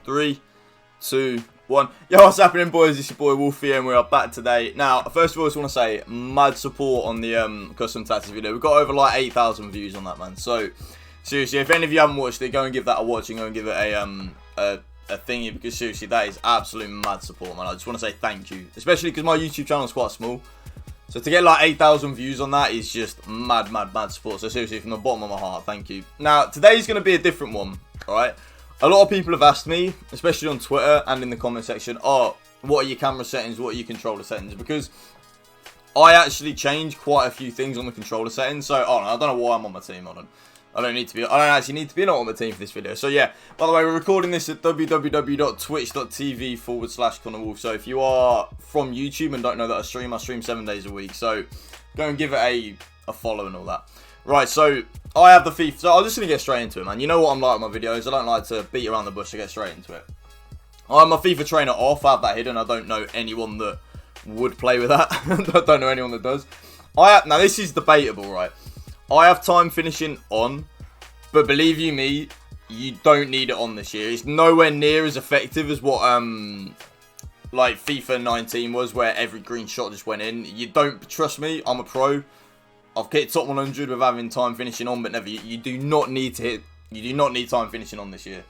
3, 2, 1. Yo, what's happening, boys? It's your boy Woolf here, and we are back today. Now, first of all, I just want to say, mad support on the custom tactics video. We've got over like 8,000 views on that, man. So, seriously, if any of you haven't watched it, go and give that a watch and go and give it a thingy, because seriously, that is absolute mad support, man. I just want to say thank you, especially because my YouTube channel is quite small. So to get like 8,000 views on that is just mad support. So seriously, from the bottom of my heart, thank you. Now, today's going to be a different one, alright? A lot of people have asked me, especially on Twitter and in the comment section, oh, what are your camera settings, what are your controller settings? Because I actually changed quite a few things on the controller settings. So, I don't know why I'm on my team, I don't actually need to be not on the team for this video. So yeah, by the way, we're recording this at www.twitch.tv/ConnorWolf. So if you are from YouTube and don't know that I stream 7 days a week. So go and give it a follow and all that. Right, so I have the FIFA. So I'm just going to get straight into it, man. You know what I'm like with my videos. I don't like to beat around the bush. I get straight into it. I have my FIFA trainer off. I have that hidden. I don't know anyone that would play with that. I don't know anyone that does. Now this is debatable, right? I have time finishing on, but believe you me, you don't need it on this year. It's nowhere near as effective as what like FIFA 19 was, where every green shot just went in. You don't trust me. I'm a pro. I've hit top 100 with having time finishing on, but never. You do not need to hit. You do not need time finishing on this year.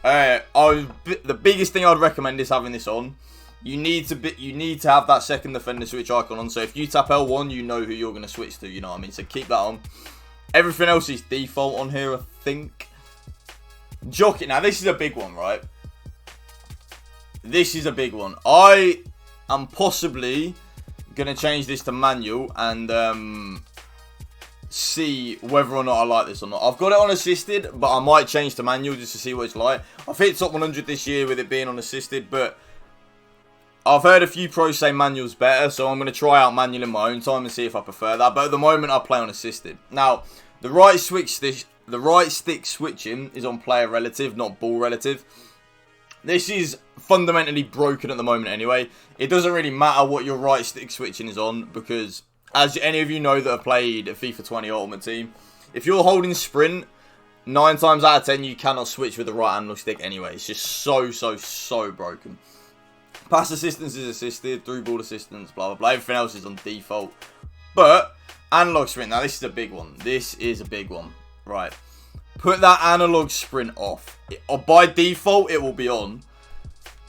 The biggest thing I'd recommend is having this on. You need to have that second defender switch icon on. So if you tap L1, you know who you're going to switch to. You know what I mean? So keep that on. Everything else is default on here, I think. Jockey. Now this is a big one, right? This is a big one. I am possibly going to change this to manual and see whether or not I like this or not. I've got it on assisted, but I might change to manual just to see what it's like. I've hit top 100 this year with it being on assisted, but I've heard a few pros say manual's better, so I'm going to try out manual in my own time and see if I prefer that. But at the moment, I play on assisted. Now, the right stick switching is on player relative, not ball relative. This is fundamentally broken at the moment anyway. It doesn't really matter what your right stick switching is on, because as any of you know that have played a FIFA 20 Ultimate Team, if you're holding sprint, 9 times out of 10 you cannot switch with the right analog stick anyway. It's just so broken. Pass assistance is assisted, through ball assistance, blah blah blah. Everything else is on default. But analog sprint, now this is a big one. This is a big one. Right. Put that analog sprint off. Or by default, it will be on.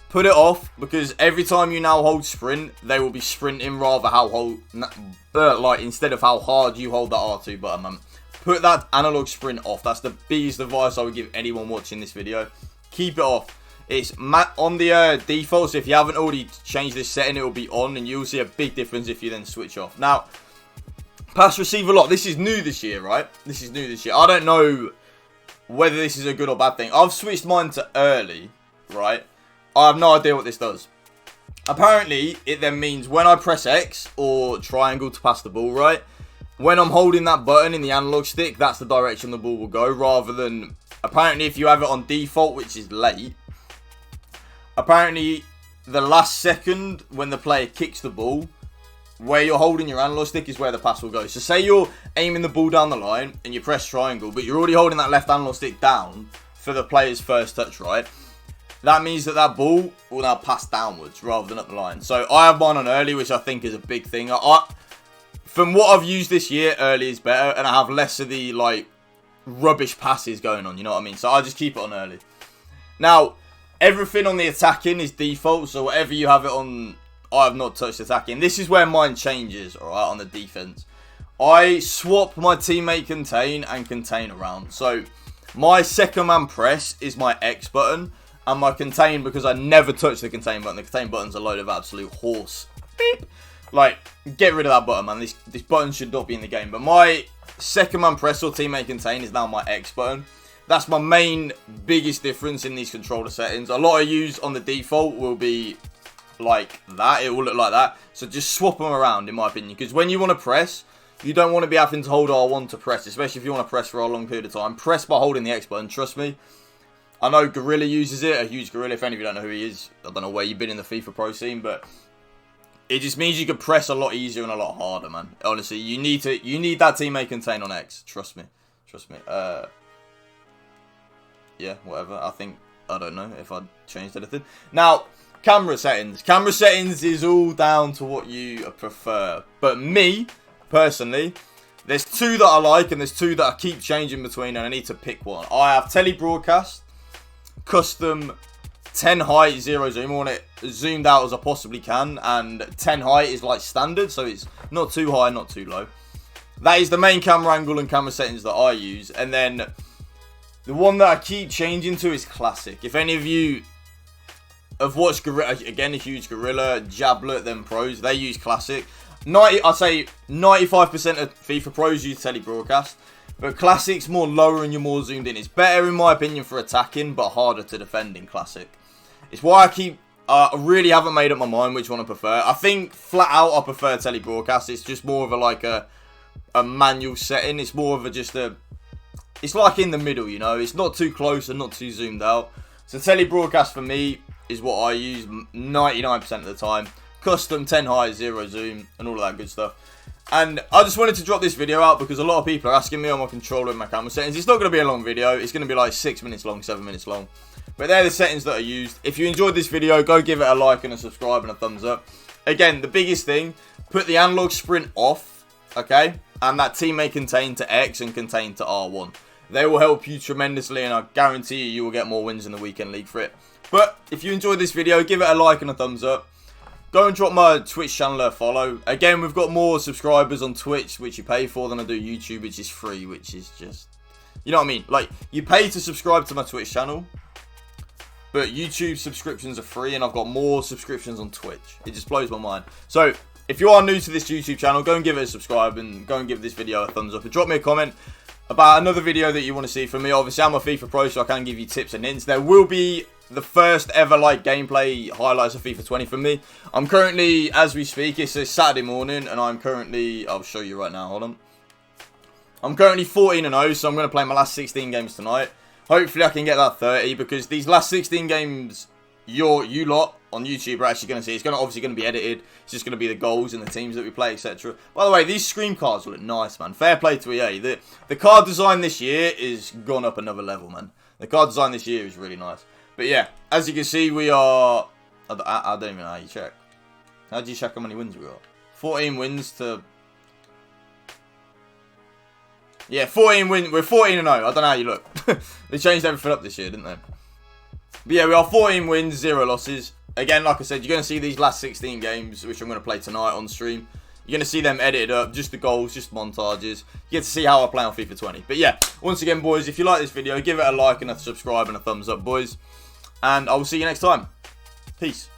Put it off, because every time you now hold sprint, they will be sprinting rather instead of how hard you hold that R2 button, man. Put that analog sprint off. That's the biggest advice I would give anyone watching this video. Keep it off. It's on the default, so if you haven't already changed this setting, it will be on, and you'll see a big difference if you then switch off. Now, pass receiver lock. This is new this year, right? This is new this year. I don't know whether this is a good or bad thing. I've switched mine to early, right? I have no idea what this does. Apparently, it then means when I press X or triangle to pass the ball, right? When I'm holding that button in the analog stick, that's the direction the ball will go, rather than, apparently, if you have it on default, which is late, apparently, the last second when the player kicks the ball, where you're holding your analog stick is where the pass will go. So say you're aiming the ball down the line and you press triangle, but you're already holding that left analog stick down for the player's first touch, right? That means that ball will now pass downwards rather than up the line. So I have mine on early, which I think is a big thing. From what I've used this year, early is better, and I have less of the like rubbish passes going on, you know what I mean? So I just keep it on early. Now, everything on the attacking is default, so whatever you have it on, I have not touched attacking. This is where mine changes, alright, on the defense. I swap my teammate contain and contain around. So, my second man press is my X button, and my contain, because I never touch the contain button. The contain button's a load of absolute horse. Beep. Like, get rid of that button, man. This button should not be in the game. But my second man press or teammate contain is now my X button. That's my main biggest difference in these controller settings. A lot of use on the default will be like that. It will look like that. So just swap them around, in my opinion. Because when you want to press, you don't want to be having to hold R1 to press. Especially if you want to press for a long period of time. Press by holding the X button, trust me. I know Gorilla uses it. A huge Gorilla. If any of you don't know who he is, I don't know where you've been in the FIFA Pro scene. But it just means you can press a lot easier and a lot harder, man. Honestly, you need that teammate contain on X. Trust me. Yeah, whatever. I think I don't know if I'd changed anything. Now, camera settings. Camera settings is all down to what you prefer. But me, personally, there's 2 that I like and there's 2 that I keep changing between and I need to pick one. I have telebroadcast, custom 10 height, 0 zoom. I want it zoomed out as I possibly can, and 10 height is like standard, so it's not too high, not too low. That is the main camera angle and camera settings that I use. And then the one that I keep changing to is classic. If any of you have watched Gorilla, again a huge Gorilla, Jablet, them pros, they use classic. I'd say 95% of FIFA pros use telebroadcast, but classic's more lower and you're more zoomed in. It's better in my opinion for attacking, but harder to defend in classic. It's why I really haven't made up my mind which one I prefer. I think flat out I prefer telebroadcast. It's just more of a manual setting. It's more of it's like in the middle, you know. It's not too close and not too zoomed out. So telebroadcast for me is what I use 99% of the time. Custom 10 high, 0 zoom, and all of that good stuff. And I just wanted to drop this video out because a lot of people are asking me on my controller and my camera settings. It's not going to be a long video. It's going to be like 6 minutes long, 7 minutes long. But they're the settings that I used. If you enjoyed this video, go give it a like and a subscribe and a thumbs up. Again, the biggest thing, put the analog sprint off, okay? And that teammate contain to X and contain to R1. They will help you tremendously, and I guarantee you will get more wins in the weekend league for it. But if you enjoyed this video, give it a like and a thumbs up. Go and drop my Twitch channel a follow. Again, we've got more subscribers on Twitch, which you pay for, than I do YouTube, which is free, which is just... You know what I mean? Like, you pay to subscribe to my Twitch channel, but YouTube subscriptions are free, and I've got more subscriptions on Twitch. It just blows my mind. So, if you are new to this YouTube channel, go and give it a subscribe, and go and give this video a thumbs up. And drop me a comment about another video that you want to see from me. Obviously, I'm a FIFA pro, so I can give you tips and hints. There will be the first ever like gameplay highlights of FIFA 20 from me. I'm currently, as we speak, it's a Saturday morning, and I'm currently, I'll show you right now, hold on. I'm currently 14-0, so I'm going to play my last 16 games tonight. Hopefully I can get that 30, because these last 16 games, you lot on YouTube are actually going to see. It's obviously going to be edited. It's just going to be the goals and the teams that we play, etc. By the way, these screen cards look nice, man. Fair play to EA. The card design this year is gone up another level, man. The card design this year is really nice. But yeah, as you can see, we are... I don't even know how you check. How do you check how many wins we got? 14 wins to... Yeah, 14 wins. We're 14-0. I don't know how you look. They changed everything up this year, didn't they? But yeah, we are 14 wins, 0 losses. Again, like I said, you're going to see these last 16 games, which I'm going to play tonight on stream. You're going to see them edited up, just the goals, just montages. You get to see how I play on FIFA 20. But yeah, once again, boys, if you like this video, give it a like and a subscribe and a thumbs up, boys. And I will see you next time. Peace.